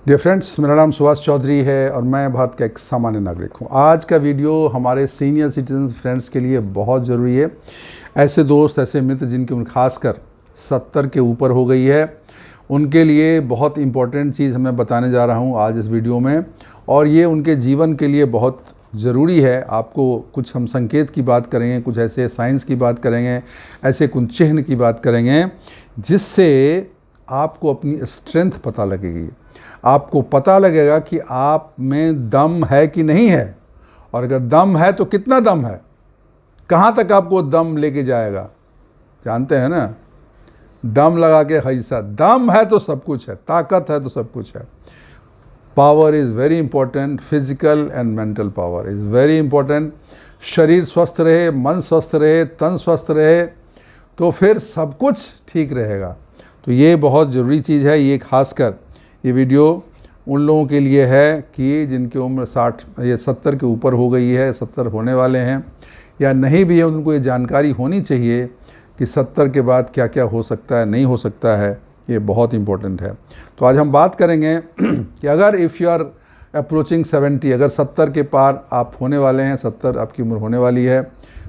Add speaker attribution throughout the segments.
Speaker 1: Dear friends, मेरा नाम सुभाष चौधरी है और मैं भारत का एक सामान्य नागरिक हूँ। आज का वीडियो हमारे सीनियर सिटीजन फ्रेंड्स के लिए बहुत ज़रूरी है। ऐसे दोस्त, ऐसे मित्र जिनकी उम्र खासकर 70 के ऊपर हो गई है, उनके लिए बहुत इम्पोर्टेंट चीज़ मैं बताने जा रहा हूँ आज इस वीडियो में, और ये उनके जीवन के लिए बहुत ज़रूरी है। आपको कुछ हम संकेत की बात करेंगे, कुछ ऐसे साइंस की बात करेंगे, ऐसे कुछ चिन्ह की बात करेंगे जिससे आपको अपनी स्ट्रेंथ पता लगेगी। आपको पता लगेगा कि आप में दम है कि नहीं है, और अगर दम है तो कितना दम है, कहाँ तक आपको दम लेके जाएगा। जानते हैं ना, दम लगा के हैसा, दम है तो सब कुछ है, ताकत है तो सब कुछ है। Power is very important, physical and mental power is very important. शरीर स्वस्थ रहे, मन स्वस्थ रहे, तन स्वस्थ रहे तो फिर सब कुछ ठीक रहेगा। तो ये बहुत ज़रूरी चीज़ है। ये खासकर ये वीडियो उन लोगों के लिए है कि जिनकी उम्र 70 के ऊपर हो गई है, 70 होने वाले हैं या नहीं भी है, उनको ये जानकारी होनी चाहिए कि 70 के बाद क्या क्या हो सकता है, नहीं हो सकता है। ये बहुत इम्पोर्टेंट है। तो आज हम बात करेंगे कि अगर इफ़ यू आर अप्रोचिंग 70, अगर 70 के पार आप होने वाले हैं, 70 आपकी उम्र होने वाली है,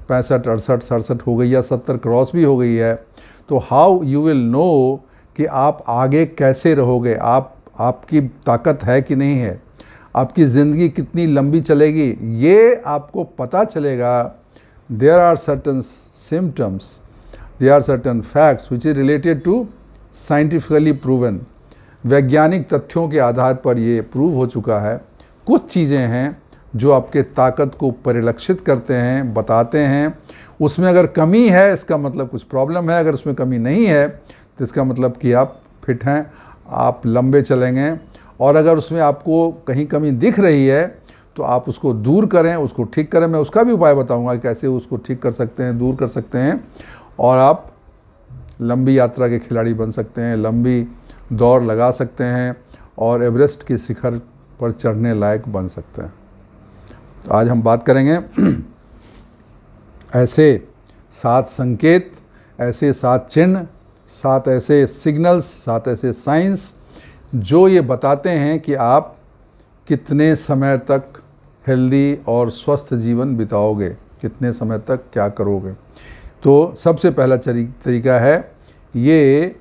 Speaker 1: 65, 68, 67 हो गई या 70 क्रॉस भी हो गई है, तो हाउ यू विल नो कि आप आगे कैसे रहोगे, आपकी ताकत है कि नहीं है, आपकी ज़िंदगी कितनी लंबी चलेगी, ये आपको पता चलेगा। There are certain symptoms, there are certain facts which is related to scientifically proven. वैज्ञानिक तथ्यों के आधार पर ये प्रूव हो चुका है। कुछ चीज़ें हैं जो आपके ताकत को परिलक्षित करते हैं, बताते हैं। उसमें अगर कमी है इसका मतलब कुछ प्रॉब्लम है, अगर उसमें कमी नहीं है तो इसका मतलब कि आप फिट हैं, आप लंबे चलेंगे। और अगर उसमें आपको कहीं कमी दिख रही है तो आप उसको दूर करें, उसको ठीक करें। मैं उसका भी उपाय बताऊंगा कि कैसे उसको ठीक कर सकते हैं, दूर कर सकते हैं, और आप लंबी यात्रा के खिलाड़ी बन सकते हैं, लंबी दौड़ लगा सकते हैं और एवरेस्ट के शिखर पर चढ़ने लायक बन सकते हैं। तो आज हम बात करेंगे ऐसे 7 संकेत, ऐसे 7 चिन्ह, 7 ऐसे सिग्नल्स, 7 ऐसे साइंस जो ये बताते हैं कि आप कितने समय तक हेल्दी और स्वस्थ जीवन बिताओगे, कितने समय तक क्या करोगे। तो सबसे पहला तरीका है ये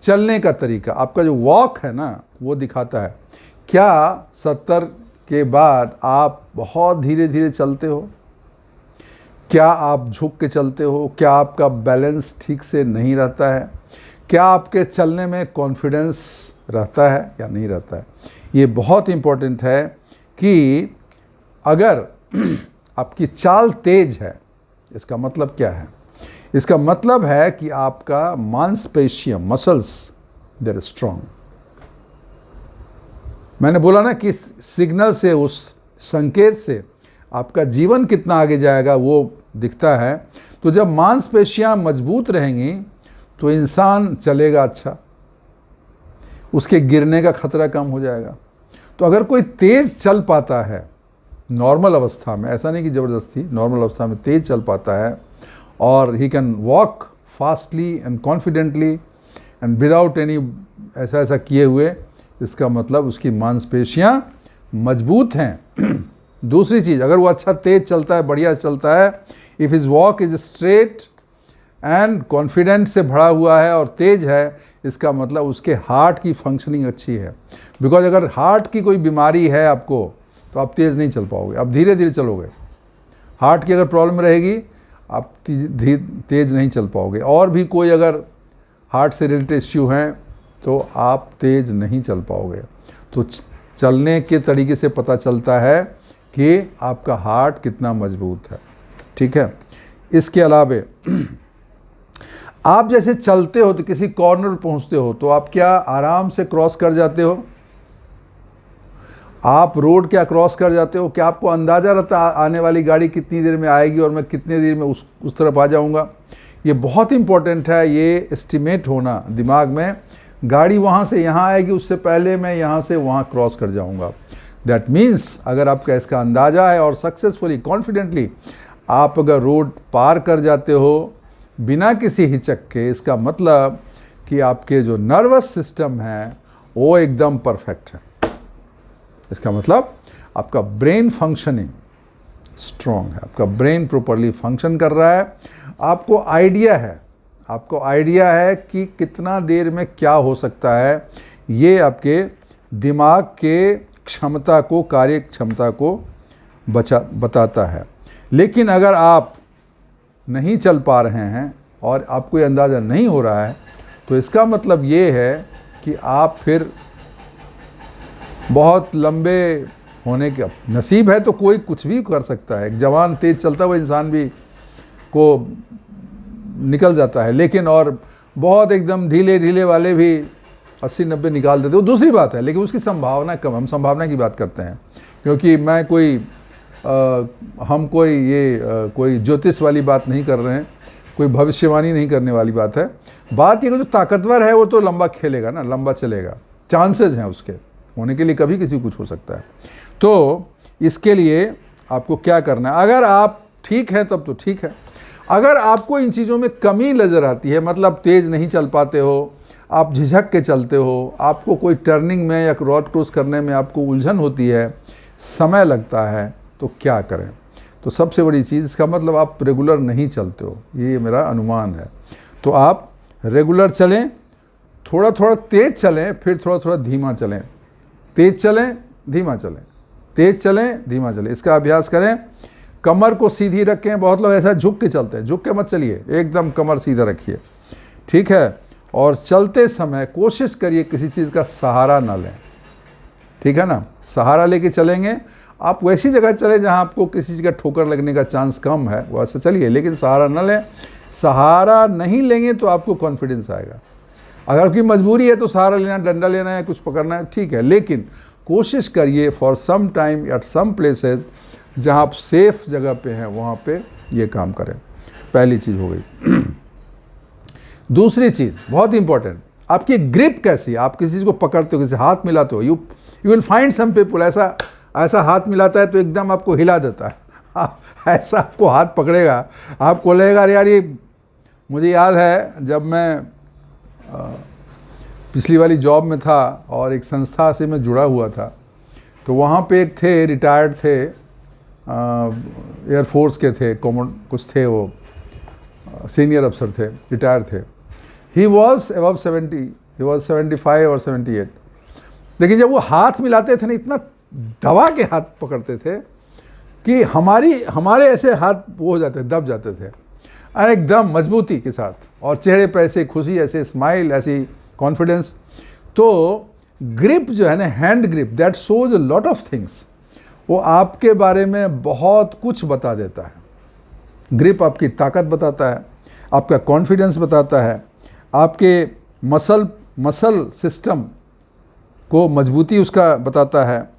Speaker 1: चलने का तरीका। आपका जो वॉक है ना, वो दिखाता है क्या 70 के बाद आप बहुत धीरे धीरे चलते हो, क्या आप झुक के चलते हो, क्या आपका बैलेंस ठीक से नहीं रहता है, क्या आपके चलने में कॉन्फिडेंस रहता है या नहीं रहता है। ये बहुत इम्पोर्टेंट है कि अगर आपकी चाल तेज है, इसका मतलब क्या है? इसका मतलब है कि आपका मांसपेशियां, मसल्स, देयर स्ट्रॉन्ग। मैंने बोला ना कि सिग्नल से, उस संकेत से आपका जीवन कितना आगे जाएगा वो दिखता है। तो जब मांसपेशियां मजबूत रहेंगी तो इंसान चलेगा अच्छा, उसके गिरने का खतरा कम हो जाएगा। तो अगर कोई तेज चल पाता है नॉर्मल अवस्था में, ऐसा नहीं कि ज़बरदस्ती, नॉर्मल अवस्था में तेज चल पाता है और he can walk fastly and confidently and without any ऐसा किए हुए, इसका मतलब उसकी मांसपेशियां मजबूत हैं। दूसरी चीज़, अगर वो अच्छा तेज चलता है, बढ़िया चलता है, if his walk is straight and confident से भरा हुआ है और तेज है, इसका मतलब उसके हार्ट की फंक्शनिंग अच्छी है। बिकॉज अगर हार्ट की कोई बीमारी है आपको तो आप तेज़ नहीं चल पाओगे, आप धीरे धीरे चलोगे। हार्ट की अगर प्रॉब्लम रहेगी आप तेज़ नहीं चल पाओगे। और भी कोई अगर हार्ट से रिलेटेड इश्यू हैं तो आप तेज़ नहीं चल पाओगे। तो चलने के तरीके से पता चलता है कि आपका हार्ट कितना मजबूत है। ठीक है। इसके अलावा आप जैसे चलते हो तो किसी कॉर्नर पर पहुंचते हो तो आप क्या आराम से क्रॉस कर जाते हो? आप रोड क्या क्रॉस कर जाते हो? क्या आपको अंदाज़ा रहता आने वाली गाड़ी कितनी देर में आएगी और मैं कितनी देर में उस तरफ आ जाऊंगा? ये बहुत इंपॉर्टेंट है, ये एस्टिमेट होना दिमाग में। गाड़ी वहाँ से यहाँ आएगी, उससे पहले मैं यहाँ से वहाँ क्रॉस कर जाऊँगा। दैट मीन्स अगर आपका इसका अंदाज़ा है और सक्सेसफुली, कॉन्फिडेंटली आप अगर रोड पार कर जाते हो बिना किसी हिचक के, इसका मतलब कि आपके जो नर्वस सिस्टम है वो एकदम परफेक्ट है। इसका मतलब आपका ब्रेन फंक्शनिंग स्ट्रॉन्ग है, आपका ब्रेन प्रॉपरली फंक्शन कर रहा है, आपको आइडिया है कि कितना देर में क्या हो सकता है। ये आपके दिमाग के क्षमता को, कार्य क्षमता को बताता है। लेकिन अगर आप नहीं चल पा रहे हैं और आपको ये अंदाज़ा नहीं हो रहा है, तो इसका मतलब ये है कि आप फिर बहुत लंबे होने का नसीब है तो कोई कुछ भी कर सकता है। एक जवान तेज चलता हुआ इंसान भी को निकल जाता है, लेकिन और बहुत एकदम ढीले वाले भी 80-90 निकाल देते, वो दूसरी बात है, लेकिन उसकी संभावना कम। हम संभावना की बात करते हैं, क्योंकि मैं कोई ज्योतिष वाली बात नहीं कर रहे हैं, कोई भविष्यवाणी नहीं करने वाली बात है। बात ये कि जो ताकतवर है वो तो लंबा खेलेगा ना, लंबा चलेगा, चांसेस हैं उसके होने के लिए, कभी किसी को कुछ हो सकता है। तो इसके लिए आपको क्या करना है, अगर आप ठीक हैं तब तो ठीक है। अगर आपको इन चीज़ों में कमी नज़र आती है, मतलब तेज़ नहीं चल पाते हो, आप झिझक के चलते हो, आपको कोई टर्निंग में या रोड क्रॉस करने में आपको उलझन होती है, समय लगता है, तो क्या करें। तो सबसे बड़ी चीज़, इसका मतलब आप रेगुलर नहीं चलते हो, ये मेरा अनुमान है। तो आप रेगुलर चलें, थोड़ा थोड़ा तेज़ चलें, फिर थोड़ा थोड़ा धीमा चलें, तेज़ चलें धीमा चलें, तेज़ चलें धीमा चलें, इसका अभ्यास करें। कमर को सीधी रखें, बहुत लोग ऐसा झुक के चलते हैं, झुक के मत चलिए, एकदम कमर सीधा रखिए, ठीक है। और चलते समय कोशिश करिए किसी चीज़ का सहारा ना लें, ठीक है ना। सहारा लेके चलेंगे, आप वैसी जगह चलें जहां आपको किसी चीज़ का ठोकर लगने का चांस कम है, वैसे चलिए, लेकिन सहारा ना लें। सहारा नहीं लेंगे तो आपको कॉन्फिडेंस आएगा। अगर आपकी मजबूरी है तो सहारा लेना, डंडा लेना है, कुछ पकड़ना है, ठीक है, लेकिन कोशिश करिए for some time at some places जहां आप सेफ जगह पे हैं, वहां पे ये काम करें। पहली चीज़ हो गई। दूसरी चीज़ बहुत इंपॉर्टेंट, आपकी ग्रिप कैसी है। आप किसी चीज़ को पकड़ते हो, किसी हाथ मिलाते हो, you will find some people ऐसा हाथ मिलाता है तो एकदम आपको हिला देता है। ऐसा आपको हाथ पकड़ेगा, आपको लगेगा अरे यार, ये मुझे याद है जब मैं पिछली वाली जॉब में था और एक संस्था से मैं जुड़ा हुआ था, तो वहाँ पे एक थे, रिटायर्ड थे, एयरफोर्स के थे, कुछ थे, वो सीनियर अफसर थे, रिटायर थे। He was above 70, he was 75 और 78। लेकिन जब वो हाथ मिलाते थे ना, इतना दबा के हाथ पकड़ते थे कि हमारे ऐसे हाथ वो हो जाते, दब जाते थे, और एकदम मजबूती के साथ, और चेहरे पे ऐसे खुशी, ऐसे स्माइल, ऐसी कॉन्फिडेंस। तो ग्रिप जो है ना, hand grip, that shows a lot of things. वो आपके बारे में बहुत कुछ बता देता है। ग्रिप आपकी ताकत बताता है, आपका कॉन्फिडेंस बताता है, आपके मसल सिस्टम को मजबूती उसका बताता है,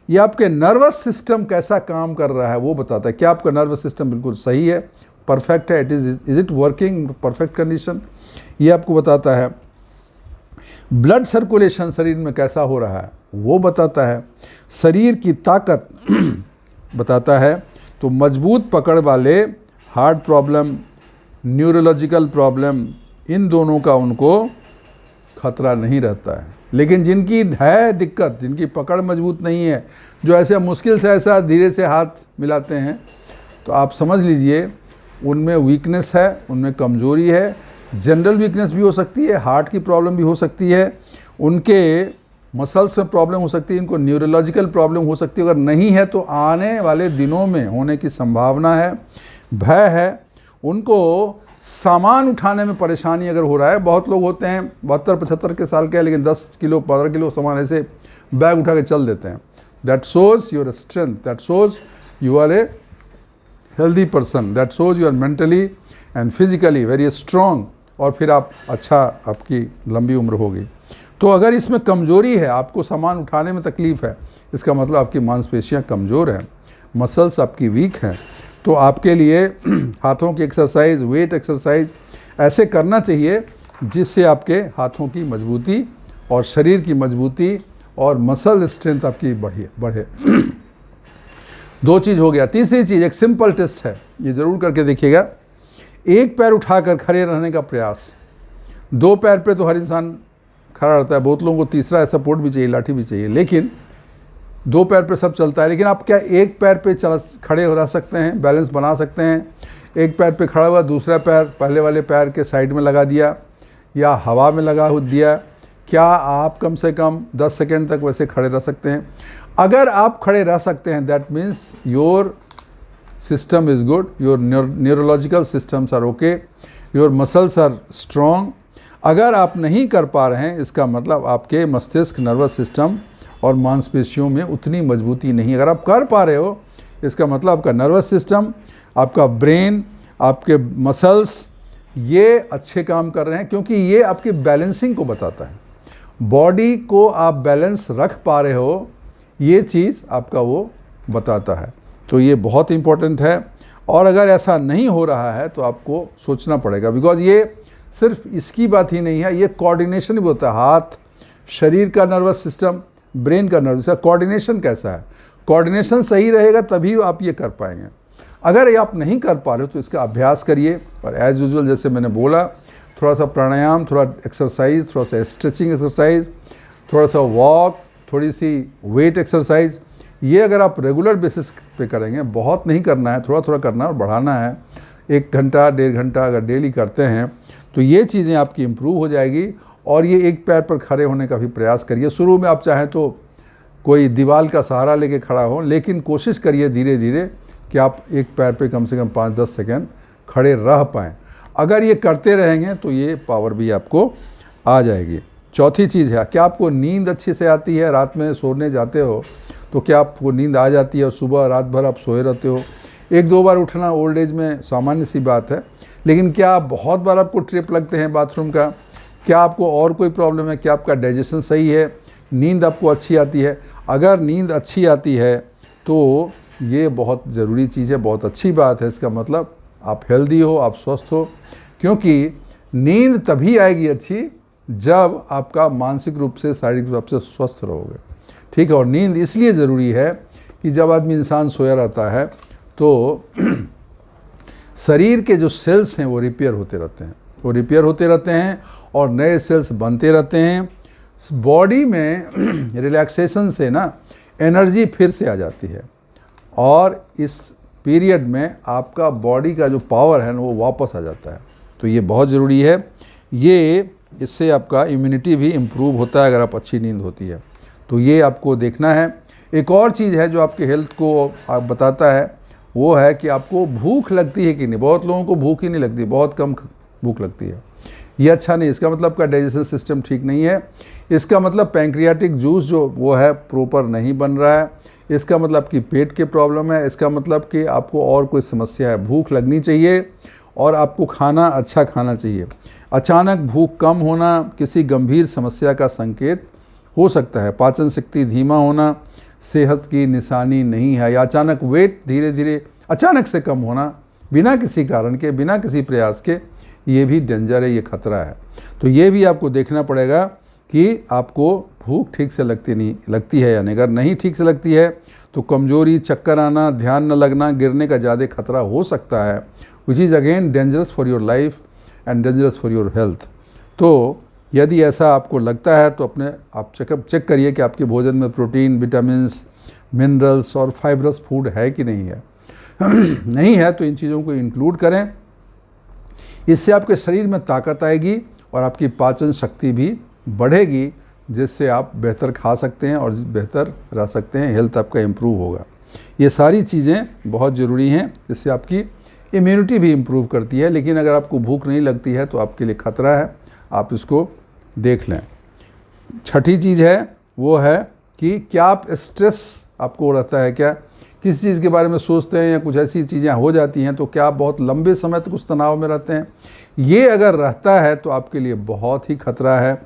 Speaker 1: ये आपके नर्वस सिस्टम कैसा काम कर रहा है वो बताता है। क्या आपका नर्वस सिस्टम बिल्कुल सही है, परफेक्ट है, is it working perfect condition, ये आपको बताता है। ब्लड सर्कुलेशन शरीर में कैसा हो रहा है वो बताता है, शरीर की ताकत बताता है। तो मजबूत पकड़ वाले हार्ट प्रॉब्लम, न्यूरोलॉजिकल प्रॉब्लम, इन दोनों का उनको खतरा नहीं रहता है। लेकिन जिनकी है दिक्कत, जिनकी पकड़ मजबूत नहीं है, जो ऐसे मुश्किल से ऐसा धीरे से हाथ मिलाते हैं, तो आप समझ लीजिए उनमें वीकनेस है, उनमें कमजोरी है। जनरल वीकनेस भी हो सकती है, हार्ट की प्रॉब्लम भी हो सकती है, उनके मसल्स में प्रॉब्लम हो सकती है, इनको न्यूरोलॉजिकल प्रॉब्लम हो सकती है। अगर नहीं है तो आने वाले दिनों में होने की संभावना है। भय है, उनको सामान उठाने में परेशानी अगर हो रहा है, बहुत लोग होते हैं 72-75 के साल के, लेकिन 10 किलो 15 किलो सामान ऐसे बैग उठा के चल देते हैं। That shows your strength, that shows you are a healthy person, that shows you are mentally and physically very strong, और फिर आप आपकी लंबी उम्र होगी। तो अगर इसमें कमजोरी है, आपको सामान उठाने में तकलीफ है, इसका मतलब आपकी मांसपेशियां कमज़ोर हैं, मसल्स आपकी वीक हैं। तो आपके लिए हाथों की एक्सरसाइज, वेट एक्सरसाइज ऐसे करना चाहिए जिससे आपके हाथों की मजबूती और शरीर की मजबूती और मसल स्ट्रेंथ आपकी बढ़े। दो चीज़ हो गया। तीसरी चीज़, एक सिंपल टेस्ट है, ये ज़रूर करके देखिएगा। एक पैर उठाकर खड़े रहने का प्रयास। दो पैर पे तो हर इंसान खड़ा रहता है, बहुत लोगों को तीसरा सपोर्ट भी चाहिए, लाठी भी चाहिए, लेकिन 2 पैर पे सब चलता है, लेकिन आप क्या एक पैर पे खड़े हो रह सकते हैं, बैलेंस बना सकते हैं? एक पैर पे खड़ा हुआ, दूसरा पैर पहले वाले पैर के साइड में लगा दिया या हवा में लगा दिया, क्या आप कम से कम 10 सेकेंड तक वैसे खड़े रह सकते हैं? अगर आप खड़े रह सकते हैं, that means your system is good, your neurological systems are okay, your muscles are strong. अगर आप नहीं कर पा रहे हैं, इसका मतलब आपके मस्तिष्क, नर्वस सिस्टम और मांसपेशियों में उतनी मजबूती नहीं। अगर आप कर पा रहे हो, इसका मतलब आपका नर्वस सिस्टम, आपका ब्रेन, आपके मसल्स ये अच्छे काम कर रहे हैं, क्योंकि ये आपकी बैलेंसिंग को बताता है। बॉडी को आप बैलेंस रख पा रहे हो, ये चीज़ आपका वो बताता है। तो ये बहुत इंपॉर्टेंट है। और अगर ऐसा नहीं हो रहा है तो आपको सोचना पड़ेगा, बिकॉज ये सिर्फ इसकी बात ही नहीं है, ये कोऑर्डिनेशन भी होता है। हाथ, शरीर का नर्वस सिस्टम, ब्रेन का नर्वस सिस्टम, कोऑर्डिनेशन कैसा है? कोऑर्डिनेशन सही रहेगा तभी आप ये कर पाएंगे। अगर ये आप नहीं कर पा रहे हो तो इसका अभ्यास करिए। और एज़ यूजुअल जैसे मैंने बोला, थोड़ा सा प्राणायाम, थोड़ा एक्सरसाइज, थोड़ा सा स्ट्रेचिंग एक्सरसाइज, थोड़ा सा वॉक, थोड़ी सी वेट एक्सरसाइज, ये अगर आप रेगुलर बेसिस पे करेंगे, बहुत नहीं करना है, थोड़ा थोड़ा करना है और बढ़ाना है। 1 घंटा 1.5 घंटा अगर डेली करते हैं तो ये चीज़ें आपकी इम्प्रूव हो जाएगी। और ये एक पैर पर खड़े होने का भी प्रयास करिए। शुरू में आप चाहें तो कोई दीवार का सहारा लेके खड़ा हो, लेकिन कोशिश करिए धीरे धीरे कि आप एक पैर पे कम से कम 5-10 सेकेंड खड़े रह पाएँ। अगर ये करते रहेंगे तो ये पावर भी आपको आ जाएगी। चौथी चीज़ है, क्या आपको नींद अच्छे से आती है? रात में सोने जाते हो तो क्या आपको नींद आ जाती है और सुबह रात भर आप सोए रहते हो? 1-2 बार उठना ओल्ड एज में सामान्य सी बात है, लेकिन क्या बहुत बार आपको ट्रिप लगते हैं बाथरूम का? क्या आपको और कोई प्रॉब्लम है? क्या आपका डाइजेशन सही है? नींद आपको अच्छी आती है? अगर नींद अच्छी आती है तो ये बहुत ज़रूरी चीज़ है, बहुत अच्छी बात है। इसका मतलब आप हेल्दी हो, आप स्वस्थ हो, क्योंकि नींद तभी आएगी अच्छी जब आपका मानसिक रूप से, शारीरिक रूप से स्वस्थ रहोगे, ठीक है। और नींद इसलिए ज़रूरी है कि जब आदमी इंसान सोया रहता है तो शरीर के जो सेल्स हैं वो रिपेयर होते रहते हैं, और नए सेल्स बनते रहते हैं। बॉडी में रिलैक्सेशन से ना एनर्जी फिर से आ जाती है, और इस पीरियड में आपका बॉडी का जो पावर है ना वो वापस आ जाता है। तो ये बहुत ज़रूरी है। ये इससे आपका इम्यूनिटी भी इम्प्रूव होता है अगर आप अच्छी नींद होती है तो। ये आपको देखना है। एक और चीज़ है जो आपके हेल्थ को आप बताता है, वो है कि आपको भूख लगती है कि नहीं। बहुत लोगों को भूख ही नहीं लगती, बहुत कम भूख लगती है। ये अच्छा नहीं, इसका मतलब आपका डाइजेशन सिस्टम ठीक नहीं है। इसका मतलब पैंक्रियाटिक जूस जो वो है प्रॉपर नहीं बन रहा है। इसका मतलब कि पेट के प्रॉब्लम है। इसका मतलब कि आपको और कोई समस्या है। भूख लगनी चाहिए और आपको खाना अच्छा खाना चाहिए। अचानक भूख कम होना किसी गंभीर समस्या का संकेत हो सकता है। पाचन शक्ति धीमा होना सेहत की निशानी नहीं है। या अचानक वेट धीरे धीरे अचानक से कम होना बिना किसी कारण के, बिना किसी प्रयास के, ये भी डेंजर है, ये खतरा है। तो ये भी आपको देखना पड़ेगा कि आपको भूख ठीक से लगती है या नहीं। अगर नहीं ठीक से लगती है तो कमजोरी, चक्कर आना, ध्यान न लगना, गिरने का ज़्यादा खतरा हो सकता है, which is again dangerous for your life and dangerous for your health. तो यदि ऐसा आपको लगता है तो आप चेक करिए कि आपके भोजन में प्रोटीन, विटामिन्स, मिनरल्स और फाइब्रस फूड है कि नहीं है। नहीं है तो इन चीज़ों को इंक्लूड करें। इससे आपके शरीर में ताकत आएगी और आपकी पाचन शक्ति भी बढ़ेगी, जिससे आप बेहतर खा सकते हैं और बेहतर रह सकते हैं। हेल्थ आपका इम्प्रूव होगा। ये सारी चीज़ें बहुत ज़रूरी हैं, जिससे आपकी इम्यूनिटी भी इम्प्रूव करती है। लेकिन अगर आपको भूख नहीं लगती है तो आपके लिए खतरा है, आप इसको देख लें। छठी चीज़ है वो है कि क्या आप स्ट्रेस आपको रहता है क्या? किसी चीज़ के बारे में सोचते हैं या कुछ ऐसी चीज़ें हो जाती हैं तो क्या आप बहुत लंबे समय तक उस तनाव में रहते हैं? ये अगर रहता है तो आपके लिए बहुत ही खतरा है।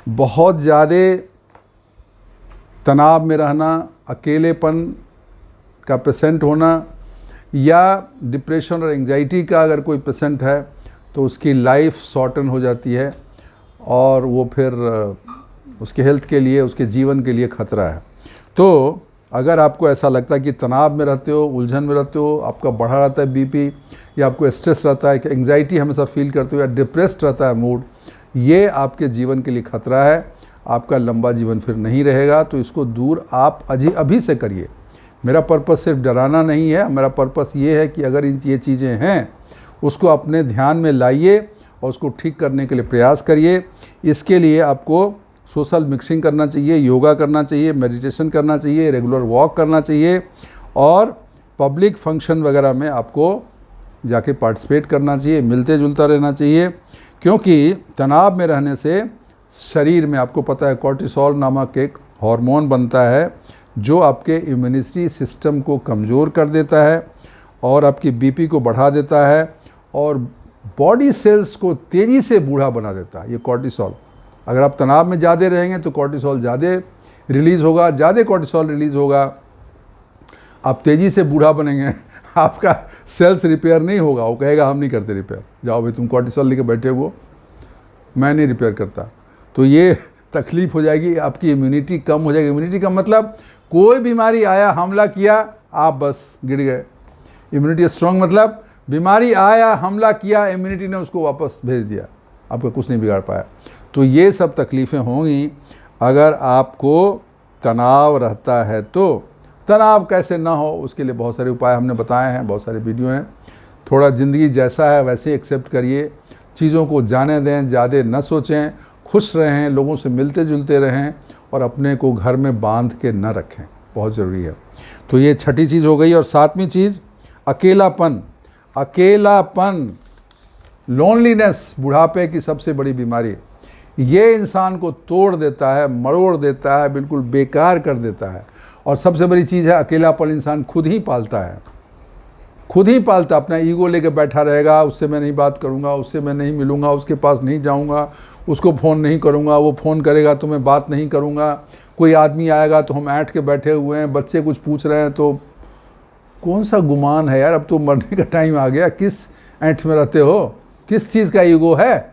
Speaker 1: बहुत ज़्यादा तनाव में रहना, अकेलेपन का पेशेंट होना, या डिप्रेशन और एंजाइटी का अगर कोई पेशेंट है तो उसकी लाइफ शॉर्टन हो जाती है और वो फिर उसके हेल्थ के लिए, उसके जीवन के लिए खतरा है। तो अगर आपको ऐसा लगता है कि तनाव में रहते हो, उलझन में रहते हो, आपका बढ़ा रहता है बीपी, या आपको स्ट्रेस रहता है, कि एंजाइटी हमेशा फील करते हो, या डिप्रेस्ड रहता है मूड, ये आपके जीवन के लिए खतरा है। आपका लंबा जीवन फिर नहीं रहेगा। तो इसको दूर आप अभी से करिए। मेरा पर्पस सिर्फ डराना नहीं है, मेरा पर्पस ये है कि अगर ये चीज़ें हैं उसको अपने ध्यान में लाइए और उसको ठीक करने के लिए प्रयास करिए। इसके लिए आपको सोशल मिक्सिंग करना चाहिए, योगा करना चाहिए, मेडिटेशन करना चाहिए, रेगुलर वॉक करना चाहिए और पब्लिक फंक्शन वगैरह में आपको जाके पार्टिसिपेट करना चाहिए, मिलते जुलता रहना चाहिए। क्योंकि तनाव में रहने से शरीर में, आपको पता है, कॉर्टिसोल नामक एक हार्मोन बनता है जो आपके इम्यूनिटी सिस्टम को कमज़ोर कर देता है और आपकी बीपी को बढ़ा देता है और बॉडी सेल्स को तेज़ी से बूढ़ा बना देता है। ये कॉर्टिसोल, अगर आप तनाव में ज़्यादा रहेंगे तो कॉर्टिसोल ज़्यादा रिलीज़ होगा, ज़्यादा कॉर्टिसोल रिलीज़ होगा, आप तेज़ी से बूढ़ा बनेंगे, आपका सेल्स रिपेयर नहीं होगा। वो कहेगा हम नहीं करते रिपेयर, जाओ भाई तुम कॉर्टिसोल लेके बैठे हो, मैं नहीं रिपेयर करता। तो ये तकलीफ़ हो जाएगी, आपकी इम्यूनिटी कम हो जाएगी। इम्यूनिटी का मतलब कोई बीमारी आया, हमला किया, आप बस गिर गए। इम्यूनिटी स्ट्रॉन्ग मतलब बीमारी आया, हमला किया, इम्यूनिटी ने उसको वापस भेज दिया, आपका कुछ नहीं बिगाड़ पाया। तो ये सब तकलीफ़ें होंगी अगर आपको तनाव रहता है। तो तनाव कैसे ना हो उसके लिए बहुत सारे उपाय हमने बताए हैं, बहुत सारे वीडियो हैं। थोड़ा ज़िंदगी जैसा है वैसे ही एक्सेप्ट करिए, चीज़ों को जाने दें, ज़्यादा न सोचें, खुश रहें, लोगों से मिलते जुलते रहें और अपने को घर में बांध के न रखें, बहुत ज़रूरी है। तो ये छठी चीज़ हो गई। और सातवीं चीज़ अकेलापन। अकेलापन, लोनलीनेस, बुढ़ापे की सबसे बड़ी बीमारी। ये इंसान को तोड़ देता है, मरोड़ देता है, बिल्कुल बेकार कर देता है। और सबसे बड़ी चीज़ है अकेलापन इंसान खुद ही पालता है, खुद ही पालता। अपना ईगो लेके बैठा रहेगा, उससे मैं नहीं बात करूंगा, उससे मैं नहीं मिलूंगा, उसके पास नहीं जाऊंगा, उसको फ़ोन नहीं करूंगा, वो फ़ोन करेगा तो मैं बात नहीं करूंगा, कोई आदमी आएगा तो हम ऐंठ के बैठे हुए हैं, बच्चे कुछ पूछ रहे हैं तो कौन सा गुमान है यार, अब तो मरने का टाइम आ गया, किस ऐंठ में रहते हो, किस चीज़ का ईगो है।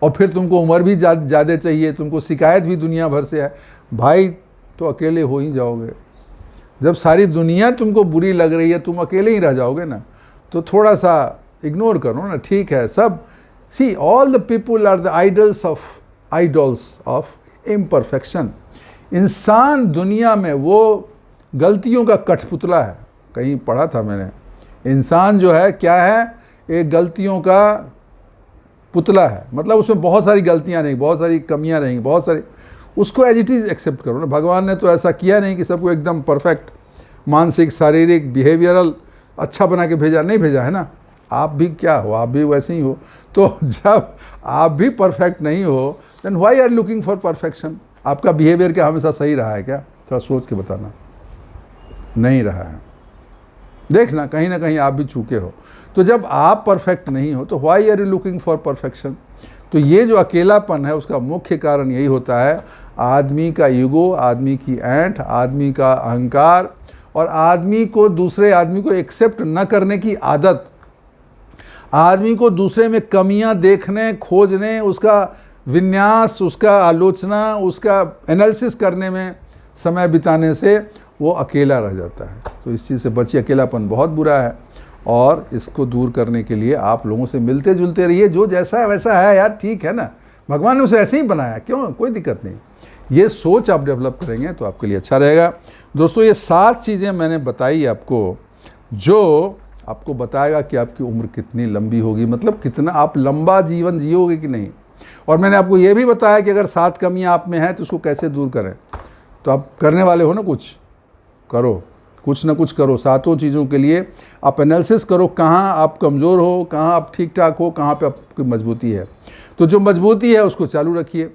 Speaker 1: और फिर तुमको उम्र भी ज़्यादा चाहिए, तुमको शिकायत भी दुनिया भर से है, भाई तो अकेले हो ही जाओगे। जब सारी दुनिया तुमको बुरी लग रही है, तुम अकेले ही रह जाओगे ना। तो थोड़ा सा इग्नोर करो ना, ठीक है सब। See all the people are the idols of imperfection. इंसान दुनिया में वो गलतियों का कठपुतला है, कहीं पढ़ा था मैंने। इंसान जो है क्या है, एक गलतियों का पुतला है, मतलब उसमें बहुत सारी गलतियां रहेंगी, बहुत सारी कमियां रहेंगी, बहुत सारी, उसको एज इट इज़ एक्सेप्ट करो ना। भगवान ने तो ऐसा किया नहीं कि सबको एकदम परफेक्ट मानसिक, शारीरिक, बिहेवियरल अच्छा बना के भेजा, नहीं भेजा है ना। आप भी क्या हो, आप भी वैसे ही हो। तो जब आप भी परफेक्ट नहीं हो, then why are looking for perfection. आपका बिहेवियर क्या हमेशा सही रहा है क्या? थोड़ा सोच के बताना। नहीं रहा है, देखना कहीं ना कहीं आप भी चूके हो। तो जब आप परफेक्ट नहीं हो तो why are you looking for perfection. तो ये जो अकेलापन है उसका मुख्य कारण यही होता है, आदमी का ईगो, आदमी की ऐंठ, आदमी का अहंकार और आदमी को दूसरे आदमी को एक्सेप्ट न करने की आदत। आदमी को दूसरे में कमियां देखने, खोजने, उसका विन्यास, उसका आलोचना, उसका एनालिसिस करने में समय बिताने से वो अकेला रह जाता है। तो इस चीज़ से बचिए, अकेलापन बहुत बुरा है और इसको दूर करने के लिए आप लोगों से मिलते जुलते रहिए। जो जैसा है वैसा है यार, ठीक है ना, भगवान ने उसे ऐसे ही बनाया, क्यों, कोई दिक्कत नहीं। ये सोच आप डेवलप करेंगे तो आपके लिए अच्छा रहेगा। दोस्तों ये 7 चीज़ें मैंने बताई आपको, जो आपको बताएगा कि आपकी उम्र कितनी लंबी होगी, मतलब कितना आप लंबा जीवन जियोगे कि नहीं। और मैंने आपको ये भी बताया कि अगर 7 कमियां आप में हैं तो उसको कैसे दूर करें। तो आप करने वाले हो ना, कुछ करो, कुछ ना कुछ करो। 7 चीज़ों के लिए आप एनालिसिस करो, कहाँ आप कमज़ोर हो, कहाँ आप ठीक ठाक हो, कहाँ पे आपकी मजबूती है। तो जो मजबूती है उसको चालू रखिए,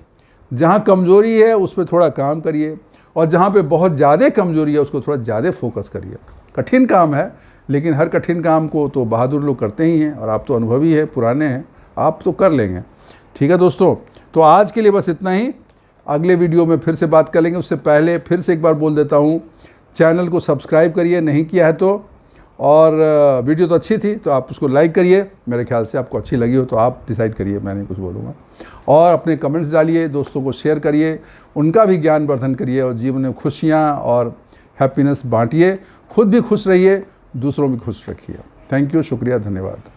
Speaker 1: जहाँ कमज़ोरी है उस पर थोड़ा काम करिए, और जहाँ पे बहुत ज़्यादा कमज़ोरी है उसको थोड़ा ज़्यादा फोकस करिए। कठिन काम है, लेकिन हर कठिन काम को तो बहादुर लोग करते ही हैं, और आप तो अनुभवी हैं, पुराने हैं, आप तो कर लेंगे। ठीक है दोस्तों, तो आज के लिए बस इतना ही। अगले वीडियो में फिर से बात कर लेंगे। उससे पहले फिर से एक बार बोल देता हूँ, चैनल को सब्सक्राइब करिए नहीं किया है तो, और वीडियो तो अच्छी थी तो आप उसको लाइक करिए। मेरे ख्याल से आपको अच्छी लगी हो तो आप डिसाइड करिए, मैं नहीं कुछ बोलूँगा। और अपने कमेंट्स डालिए, दोस्तों को शेयर करिए, उनका भी ज्ञान वर्धन करिए, और जीवन में खुशियाँ और हैप्पीनेस बांटिए। खुद भी खुश रहिए, दूसरों भी खुश रखिए। थैंक यू, शुक्रिया, धन्यवाद।